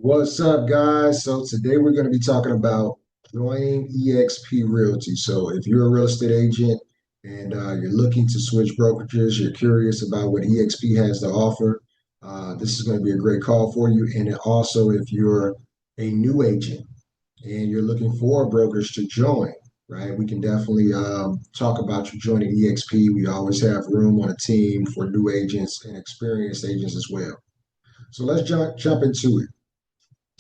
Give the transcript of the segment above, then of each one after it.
What's up, guys? So today we're going to be talking about joining eXp Realty. So if you're a real estate agent and you're looking to switch brokerages, you're curious about what eXp has to offer, this is going to be a great call for you. And then also, if you're a new agent and you're looking for a brokerage to join, right? We can definitely talk about you joining eXp. We always have room on a team for new agents and experienced agents as well. So let's jump into it.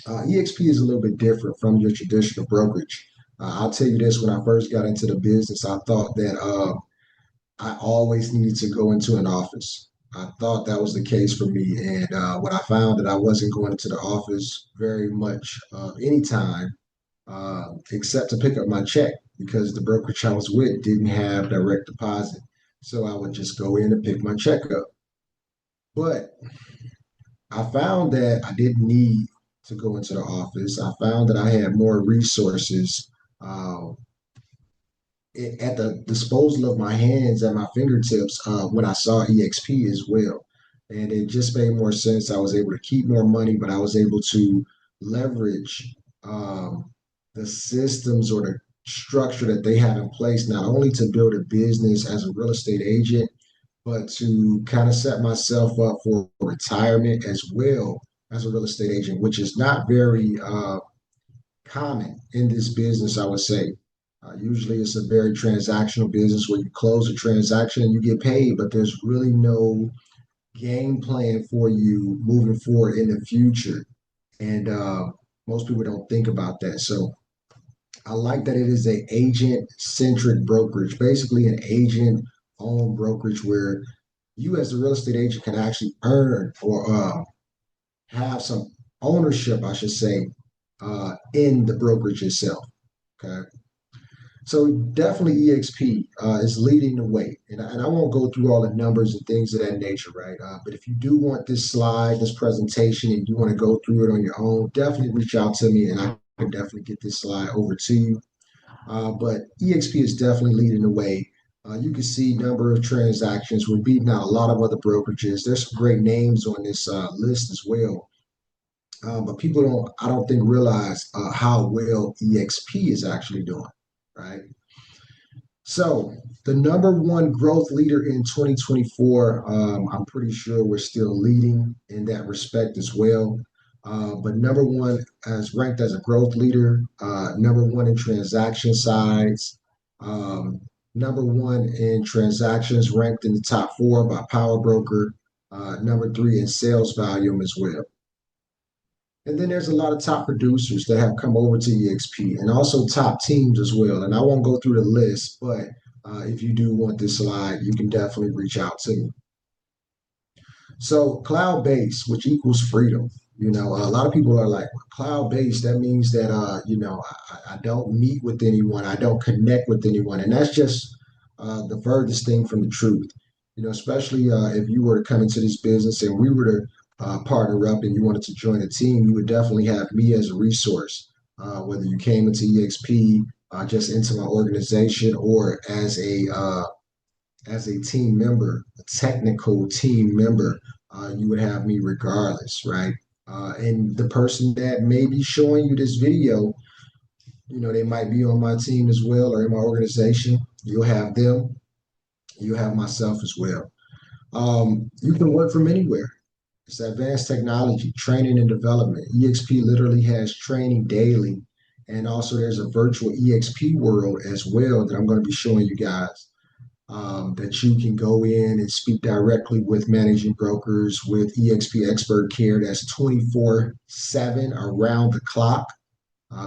eXp is a little bit different from your traditional brokerage. I'll tell you this: when I first got into the business, I thought that I always needed to go into an office. I thought that was the case for me, and when I found that I wasn't going into the office very much anytime, except to pick up my check, because the brokerage I was with didn't have direct deposit, so I would just go in and pick my check up. But I found that I didn't need to go into the office. I found that I had more resources uh, at the disposal of my hands at my fingertips when I saw EXP as well. And it just made more sense. I was able to keep more money, but I was able to leverage the systems or the structure that they have in place, not only to build a business as a real estate agent, but to kind of set myself up for retirement as well as a real estate agent, which is not very common in this business, I would say. Usually it's a very transactional business where you close a transaction and you get paid, but there's really no game plan for you moving forward in the future. And most people don't think about that. So I like that it is a agent centric brokerage, basically an agent owned brokerage where you as a real estate agent can actually earn or have some ownership, I should say, in the brokerage itself. Okay. So definitely EXP is leading the way, and I won't go through all the numbers and things of that nature, right? But if you do want this slide, this presentation, and you want to go through it on your own, definitely reach out to me, and I can definitely get this slide over to you. But EXP is definitely leading the way. You can see number of transactions. We're beating out a lot of other brokerages. There's some great names on this list as well. But people don't, I don't think, realize how well EXP is actually doing, right? So the number one growth leader in 2024, I'm pretty sure we're still leading in that respect as well. But number one as ranked as a growth leader, number one in transaction size, um, number one in transactions ranked in the top four by Power Broker, number three in sales volume as well. And then there's a lot of top producers that have come over to eXp and also top teams as well. And I won't go through the list, but if you do want this slide, you can definitely reach out to me. So cloud-based, which equals freedom. A lot of people are like, cloud-based, that means that, I don't meet with anyone. I don't connect with anyone. And that's just the furthest thing from the truth. Especially if you were to come into this business and we were to partner up and you wanted to join a team, you would definitely have me as a resource. Whether you came into EXP, just into my organization, or as a team member, a technical team member, you would have me regardless, right? And the person that may be showing you this video, they might be on my team as well or in my organization. You'll have them, you have myself as well. You can work from anywhere. It's advanced technology, training and development. eXp literally has training daily. And also, there's a virtual eXp world as well that I'm going to be showing you guys, that you can go in and speak directly with managing brokers with eXp Expert Care. That's 24/7 around the clock,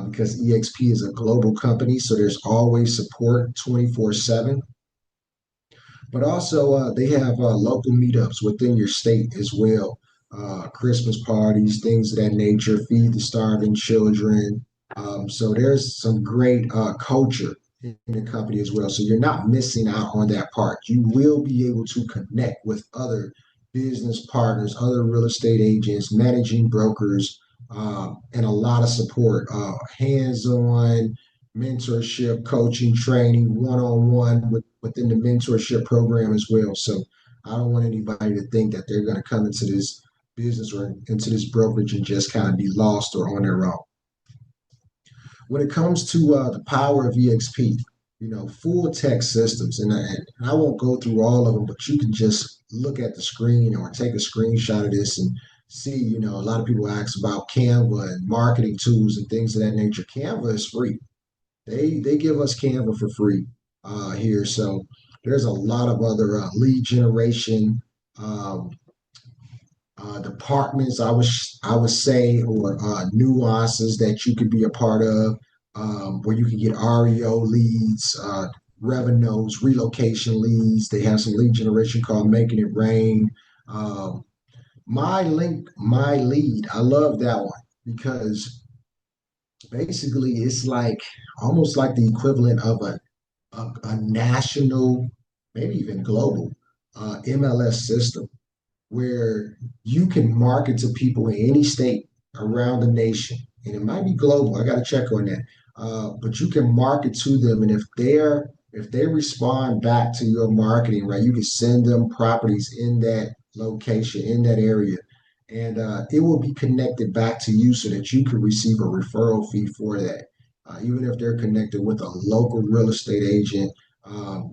because eXp is a global company. So there's always support 24/7. But also, they have local meetups within your state as well. Christmas parties, things of that nature, feed the starving children. So there's some great culture in the company as well. So you're not missing out on that part. You will be able to connect with other business partners, other real estate agents, managing brokers, and a lot of support, hands-on mentorship, coaching, training, one-on-one within the mentorship program as well. So I don't want anybody to think that they're going to come into this business or into this brokerage and just kind of be lost or on their own. When it comes to the power of eXp, full text systems, and I won't go through all of them, but you can just look at the screen or take a screenshot of this and see, a lot of people ask about Canva and marketing tools and things of that nature. Canva is free. They give us Canva for free here. So there's a lot of other lead generation um, departments, I would say, or nuances that you could be a part of, where you can get REO leads, revenues, relocation leads. They have some lead generation called Making It Rain. Um, my lead, I love that one because basically it's like almost like the equivalent of a national, maybe even global MLS system where you can market to people in any state around the nation, and it might be global. I got to check on that, but you can market to them, and if they respond back to your marketing, right, you can send them properties in that location in that area, and it will be connected back to you so that you can receive a referral fee for that. Even if they're connected with a local real estate agent,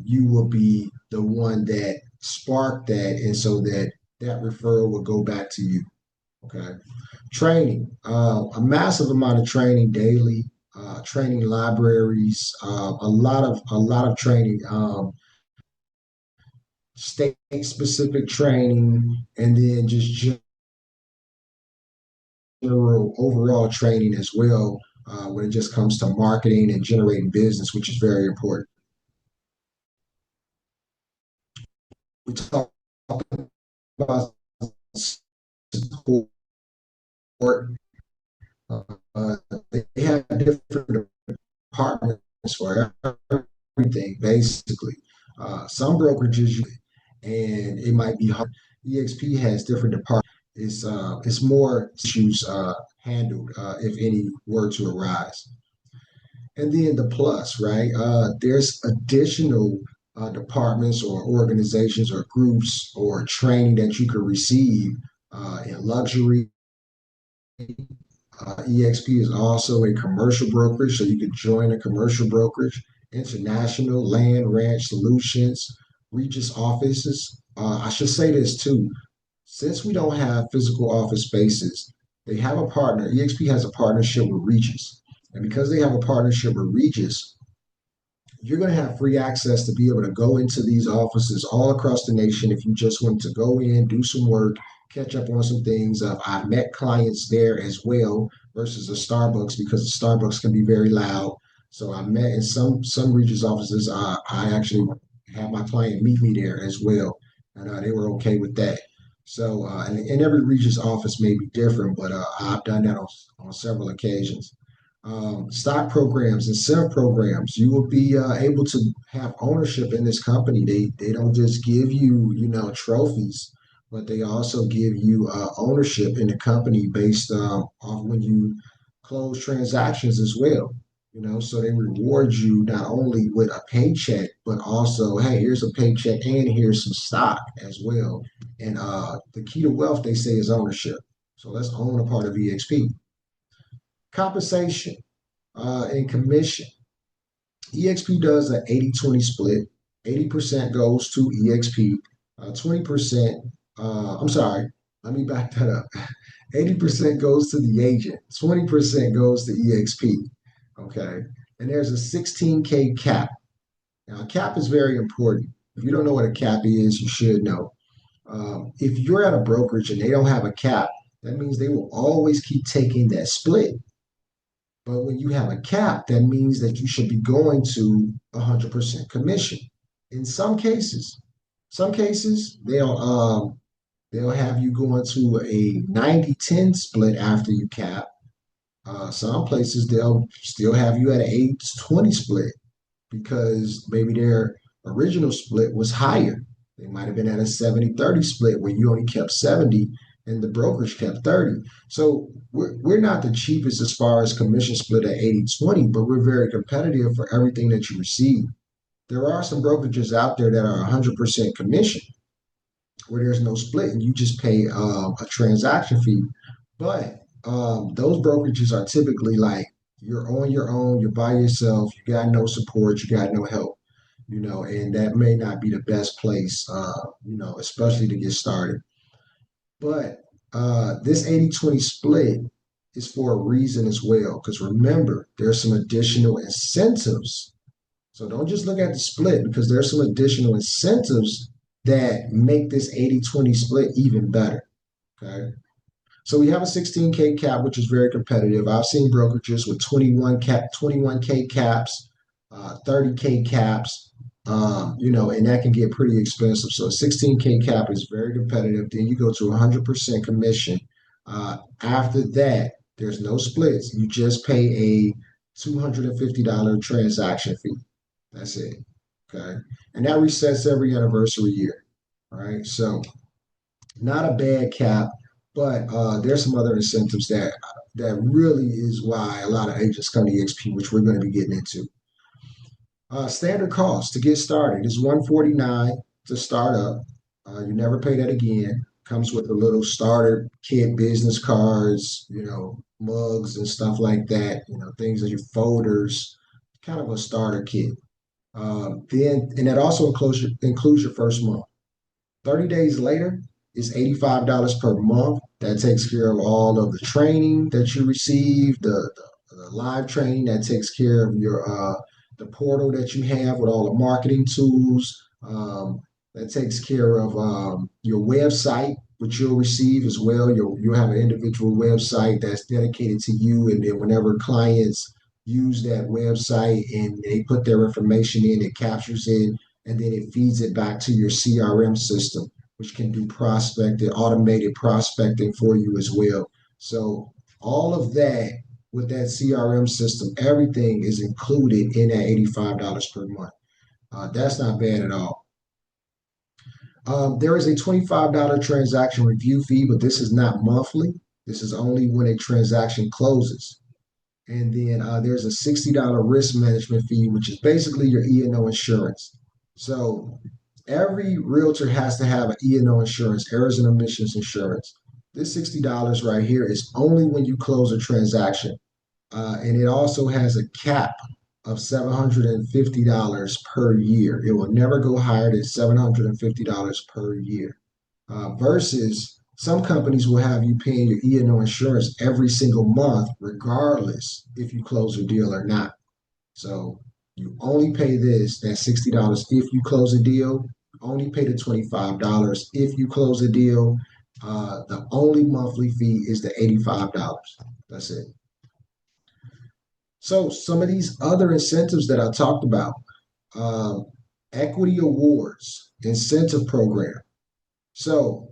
you will be the one that sparked that, and so that referral will go back to you. Okay. Training, a massive amount of training daily, training libraries, a lot of training, state specific training, and then just general overall training as well when it just comes to marketing and generating business, which is very important. We talk about support. Uh, they have different departments for everything, basically. Some brokerages, and it might be hard. eXp has different departments. It's more issues handled if any were to arise. And then the plus, right? There's additional departments or organizations or groups or training that you could receive in luxury. eXp is also a commercial brokerage, so you could join a commercial brokerage, international land ranch solutions, Regis offices. I should say this too. Since we don't have physical office spaces, they have a partner. eXp has a partnership with Regis. And because they have a partnership with Regis, you're going to have free access to be able to go into these offices all across the nation if you just want to go in, do some work, catch up on some things. I've met clients there as well versus a Starbucks because a Starbucks can be very loud. So I met in some Regis offices. I actually had my client meet me there as well, and they were okay with that. So and every Regis office may be different, but I've done that on several occasions. Stock programs, incentive programs. You will be able to have ownership in this company. They don't just give you trophies, but they also give you ownership in the company based off when you close transactions as well. So they reward you not only with a paycheck, but also, hey, here's a paycheck and here's some stock as well. And the key to wealth, they say, is ownership. So let's own a part of EXP. Compensation and commission. eXp does an 80-20 split. 80% goes to eXp, 20%, I'm sorry, let me back that up. 80% goes to the agent, 20% goes to eXp. Okay. And there's a 16K cap. Now, a cap is very important. If you don't know what a cap is, you should know. If you're at a brokerage and they don't have a cap, that means they will always keep taking that split. But when you have a cap, that means that you should be going to 100% commission. In some cases they'll have you going to a 90-10 split after you cap. Some places they'll still have you at an 80-20 split because maybe their original split was higher. They might have been at a 70-30 split where you only kept 70 and the brokerage kept 30. So we're not the cheapest as far as commission split at 80-20, but we're very competitive for everything that you receive. There are some brokerages out there that are 100% commission. where there's no split and you just pay a transaction fee. But those brokerages are typically like you're on your own, you're by yourself, you got no support, you got no help, and that may not be the best place, especially to get started. But this 80-20 split is for a reason as well. Because remember, there's some additional incentives. So don't just look at the split because there's some additional incentives that make this 80-20 split even better. Okay. So we have a 16K cap, which is very competitive. I've seen brokerages with 21K caps, 30K caps, and that can get pretty expensive. So a 16K cap is very competitive. Then you go to 100% commission. After that, there's no splits. You just pay a $250 transaction fee. That's it. Okay. And that resets every anniversary year. All right. So not a bad cap, but there's some other incentives that really is why a lot of agents come to eXp, which we're going to be getting into. Standard cost to get started is $149 to start up. You never pay that again. Comes with a little starter kit, business cards, mugs and stuff like that. Things that your folders, kind of a starter kit. And that also includes your first month. 30 days later is $85 per month. That takes care of all of the training that you receive, the live training that takes care of your the portal that you have with all the marketing tools. That takes care of your website, which you'll receive as well. You'll have an individual website that's dedicated to you, and then whenever clients use that website and they put their information in, it captures it, and then it feeds it back to your CRM system, which can do automated prospecting for you as well. So all of that with that CRM system, everything is included in that $85 per month. That's not bad at all. There is a $25 transaction review fee, but this is not monthly. This is only when a transaction closes. And then there's a $60 risk management fee, which is basically your E&O insurance. So every realtor has to have an E&O insurance, errors and omissions insurance. This $60 right here is only when you close a transaction. And it also has a cap of $750 per year. It will never go higher than $750 per year. Versus some companies will have you paying your E&O insurance every single month, regardless if you close a deal or not. So you only pay that $60 if you close a deal. Only pay the $25 if you close a deal. The only monthly fee is the $85. That's it. So some of these other incentives that I talked about, um, equity awards, incentive program. So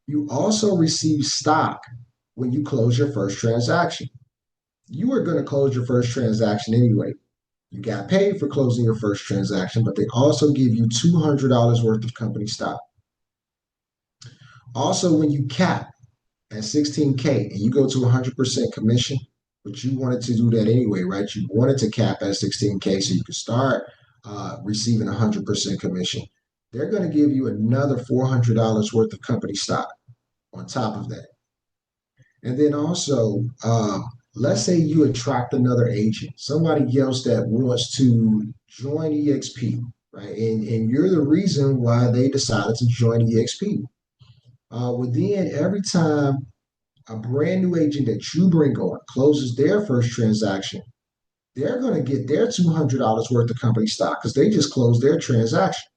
you also receive stock when you close your first transaction. You are going to close your first transaction anyway. You got paid for closing your first transaction, but they also give you $200 worth of company stock. Also, when you cap at 16K and you go to 100% commission, but you wanted to do that anyway, right? You wanted to cap at 16K so you could start receiving 100% commission. They're going to give you another $400 worth of company stock on top of that. And then also, let's say you attract another agent, somebody else that wants to join eXp, right? And you're the reason why they decided to join eXp. Then every time a brand new agent that you bring on closes their first transaction, they're going to get their $200 worth of company stock because they just closed their transaction.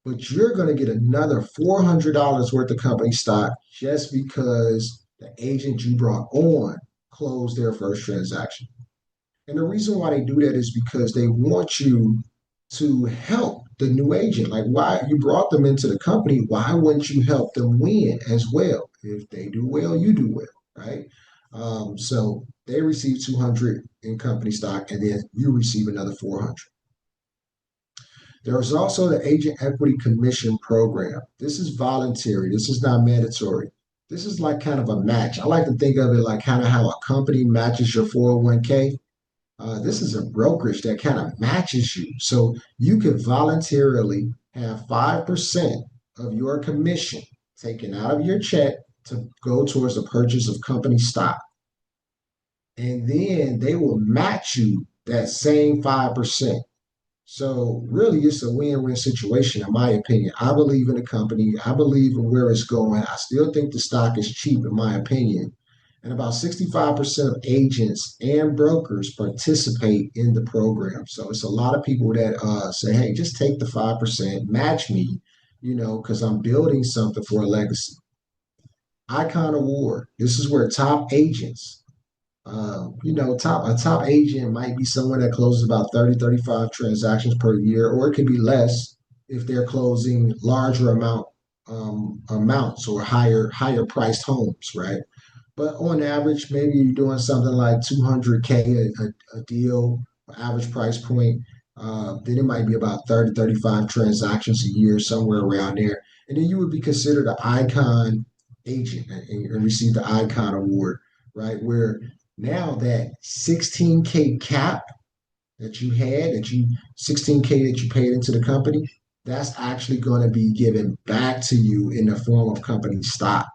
But you're going to get another $400 worth of company stock just because the agent you brought on closed their first transaction. And the reason why they do that is because they want you to help the new agent. Like, why you brought them into the company, why wouldn't you help them win as well? If they do well, you do well, right? So they receive 200 in company stock, and then you receive another 400. There is also the Agent Equity Commission Program. This is voluntary. This is not mandatory. This is like kind of a match. I like to think of it like kind of how a company matches your 401k. This is a brokerage that kind of matches you. So you could voluntarily have 5% of your commission taken out of your check to go towards the purchase of company stock. And then they will match you that same 5%. So really, it's a win-win situation, in my opinion. I believe in the company. I believe in where it's going. I still think the stock is cheap, in my opinion. And about 65% of agents and brokers participate in the program. So it's a lot of people that say, hey, just take the 5%, match me, because I'm building something for a legacy. Icon Award. This is where top agents top a top agent might be someone that closes about 30, 35 transactions per year, or it could be less if they're closing larger amounts or higher priced homes, right? But on average, maybe you're doing something like 200K a deal, average price point. Then it might be about 30, 35 transactions a year, somewhere around there. And then you would be considered an icon agent and receive the icon award, right? Where now that 16K cap that you had, 16K that you paid into the company, that's actually going to be given back to you in the form of company stock.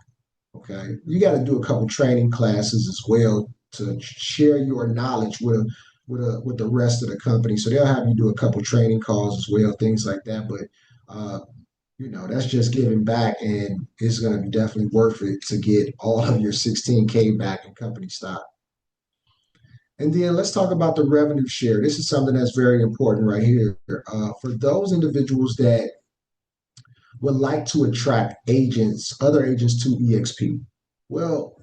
Okay, you got to do a couple training classes as well to share your knowledge with the rest of the company. So they'll have you do a couple training calls as well, things like that. But that's just giving back, and it's going to be definitely worth it to get all of your 16K back in company stock. And then let's talk about the revenue share. This is something that's very important right here. For those individuals that would like to attract other agents to eXp, well,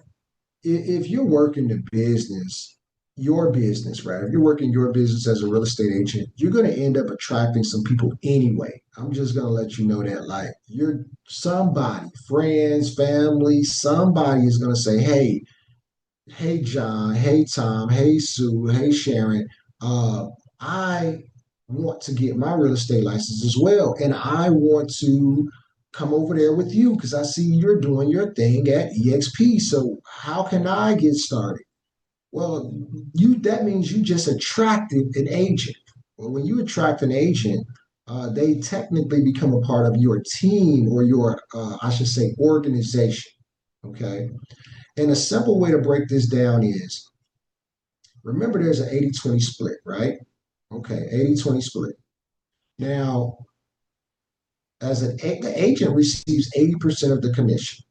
if you're working the business, your business, right? If you're working your business as a real estate agent, you're going to end up attracting some people anyway. I'm just going to let you know that, like, you're somebody, friends, family, somebody is going to say, hey, John, hey, Tom, hey, Sue, hey, Sharon, I want to get my real estate license as well. And I want to come over there with you because I see you're doing your thing at eXp. So how can I get started? Well, that means you just attracted an agent. Well, when you attract an agent, they technically become a part of your team or your, I should say, organization. Okay. And a simple way to break this down is remember there's an 80-20 split, right? Okay, 80-20 split. Now, the agent receives 80% of the commission.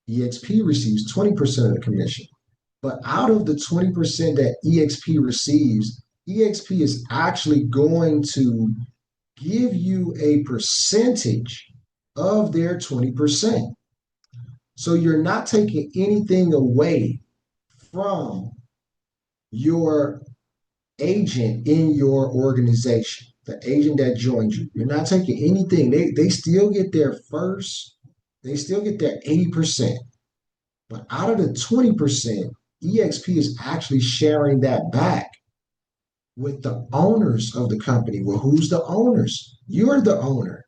eXp receives 20% of the commission. But out of the 20% that eXp receives, eXp is actually going to give you a percentage of their 20%. So you're not taking anything away from your agent in your organization, the agent that joined you. You're not taking anything. They still get they still get their 80%. But out of the 20%, eXp is actually sharing that back with the owners of the company. Well, who's the owners? You're the owner,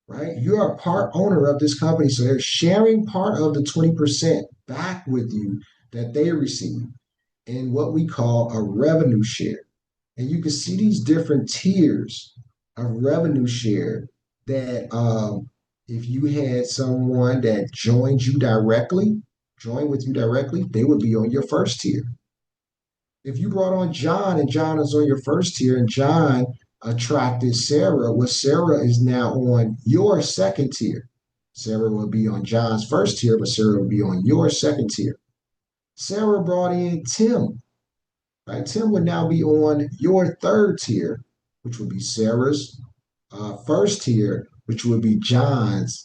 right? You're a part owner of this company. So they're sharing part of the 20% back with you that they receive in what we call a revenue share. And you can see these different tiers of revenue share that if you had someone that joined with you directly, they would be on your first tier. If you brought on John and John is on your first tier and John attracted Sarah, well, Sarah is now on your second tier. Sarah will be on John's first tier, but Sarah will be on your second tier. Sarah brought in Tim, right? Tim would now be on your third tier, which would be Sarah's first tier, which would be John's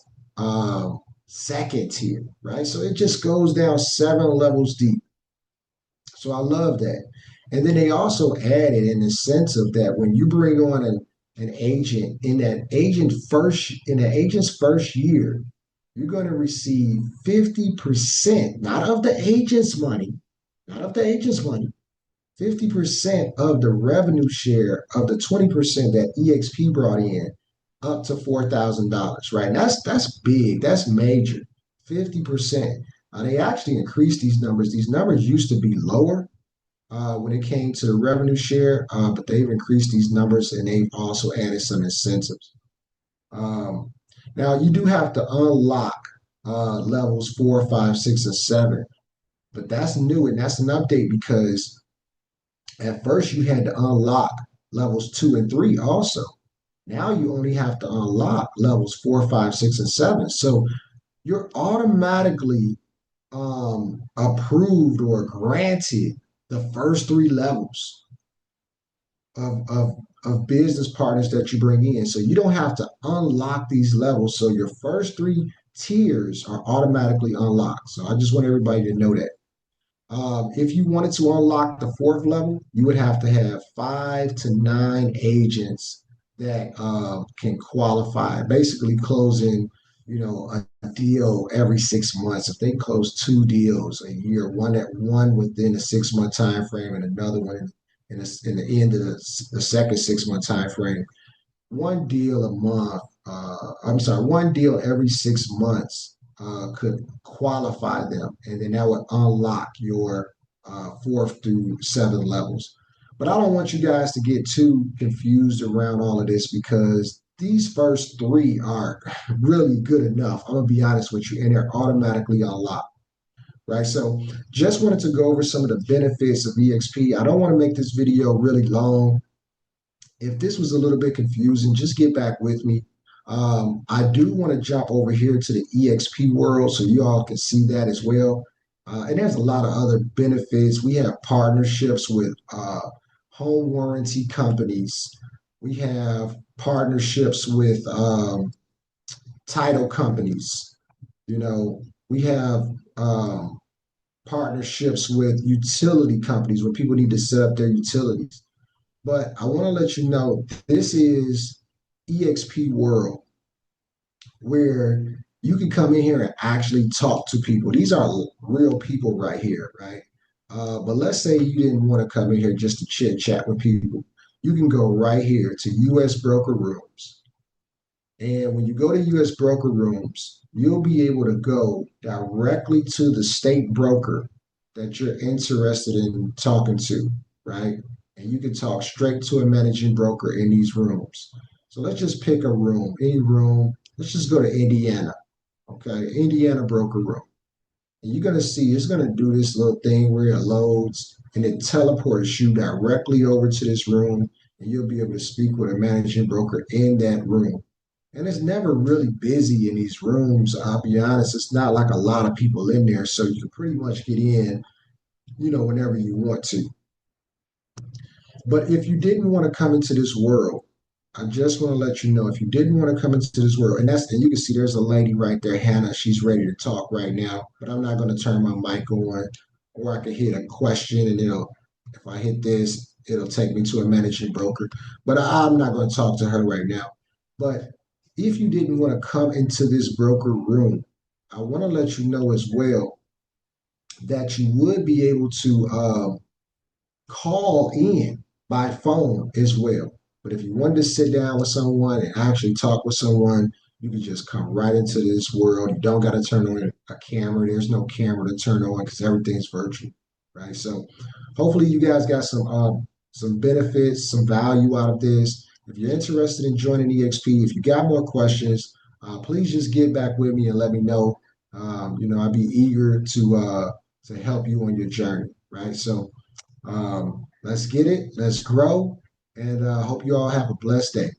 second tier, right? So it just goes down 7 levels deep. So I love that. And then they also added in the sense of that when you bring on an agent in the agent's first year, you're going to receive 50%, not of the agent's money, not of the agent's money, 50% of the revenue share of the 20% that eXp brought in, up to $4,000, right? And that's big, that's major, 50%. They actually increased these numbers. These numbers used to be lower when it came to the revenue share, but they've increased these numbers and they've also added some incentives. Now, you do have to unlock levels 4, 5, 6, and 7. But that's new and that's an update because at first you had to unlock levels 2 and 3 also. Now you only have to unlock levels 4, 5, 6, and 7. So you're automatically approved or granted the first three levels of business partners that you bring in. So you don't have to unlock these levels. So your first three tiers are automatically unlocked. So I just want everybody to know that. If you wanted to unlock the fourth level, you would have to have 5 to 9 agents that can qualify, basically closing, a deal every 6 months. If they close two deals a year, one within a 6 month time frame and another one in the end of the second 6 month time frame, one deal a month, I'm sorry, one deal every 6 months could qualify them. And then that would unlock your fourth through seven levels. But I don't want you guys to get too confused around all of this because these first three are really good enough. I'm going to be honest with you, and they're automatically unlocked. Right. So just wanted to go over some of the benefits of eXp. I don't want to make this video really long. If this was a little bit confusing, just get back with me. I do want to jump over here to the eXp world so you all can see that as well. And there's a lot of other benefits. We have partnerships with home warranty companies. We have partnerships with title companies. We have partnerships with utility companies where people need to set up their utilities. But I want to let you know this is eXp world where you can come in here and actually talk to people. These are real people right here, right? But let's say you didn't want to come in here just to chit chat with people. You can go right here to US broker rooms. And when you go to US broker rooms, you'll be able to go directly to the state broker that you're interested in talking to, right? And you can talk straight to a managing broker in these rooms. So let's just pick a room, any room. Let's just go to Indiana, okay? Indiana broker room. And you're going to see it's going to do this little thing where it loads and it teleports you directly over to this room, and you'll be able to speak with a managing broker in that room. And it's never really busy in these rooms. I'll be honest, it's not like a lot of people in there. So you can pretty much get in, whenever you want to. But if you didn't want to come into this world, I just want to let you know if you didn't want to come into this world, and you can see there's a lady right there, Hannah. She's ready to talk right now, but I'm not going to turn my mic on, or I can hit a question and if I hit this, it'll take me to a managing broker. But I'm not going to talk to her right now. But if you didn't want to come into this broker room, I want to let you know as well that you would be able to call in by phone as well. But if you wanted to sit down with someone and actually talk with someone, you can just come right into this world. You don't got to turn on a camera. There's no camera to turn on because everything's virtual, right? So hopefully you guys got some benefits, some value out of this. If you're interested in joining eXp, if you got more questions, please just get back with me and let me know. I'd be eager to help you on your journey, right? So let's get it. Let's grow. And hope you all have a blessed day.